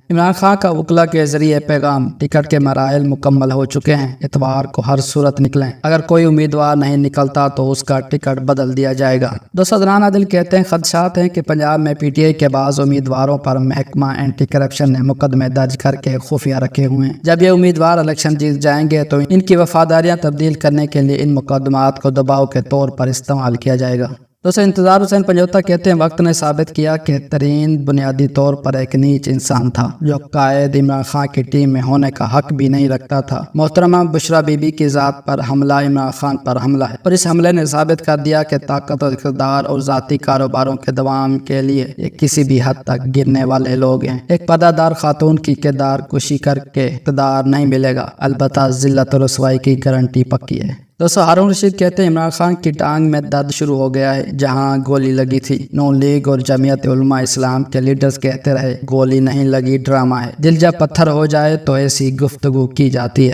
عمران خان کا وکلا کے ذریعے پیغام، ٹکٹ کے مراحل مکمل ہو چکے ہیں، اتوار کو ہر صورت نکلیں، اگر کوئی امیدوار نہیں نکلتا تو اس کا ٹکٹ بدل دیا جائے گا۔ دوستو حضران عادل کہتے ہیں خدشات ہیں کہ پنجاب میں پی ٹی آئی کے بعض امیدواروں پر محکمہ اینٹی کرپشن نے مقدمے درج کر کے خفیہ رکھے ہوئے ہیں۔ جب یہ امیدوار الیکشن جیت جائیں گے تو ان کی وفاداریاں تبدیل کرنے کے لیے ان مقدمات کو دباؤ کے طور پر استعمال کیا جائے گا۔ دوستو انتظار حسین پنجوتا کہتے ہیں وقت نے ثابت کیا کہ ترین بنیادی طور پر ایک نیچ انسان تھا جو قائد عمران خان کی ٹیم میں ہونے کا حق بھی نہیں رکھتا تھا۔ محترمہ بشرا بی بی کی ذات پر حملہ عمران خان پر حملہ ہے، اور اس حملے نے ثابت کر دیا کہ طاقت اور اقتدار اور ذاتی کاروباروں کے دوام کے لیے یہ کسی بھی حد تک گرنے والے لوگ ہیں۔ ایک پردہ خاتون کی کردار کشی کر کے اقتدار نہیں ملے گا، البتہ ذلت و رسوائی کی گارنٹی پکی ہے۔ دوستو ہارون رشید کہتے ہیں عمران خان کی ٹانگ میں درد شروع ہو گیا ہے جہاں گولی لگی تھی۔ نون لیگ اور جمعیت علماء اسلام کے لیڈرز کہتے رہے گولی نہیں لگی، ڈرامہ ہے۔ دل جب پتھر ہو جائے تو ایسی گفتگو کی جاتی ہے۔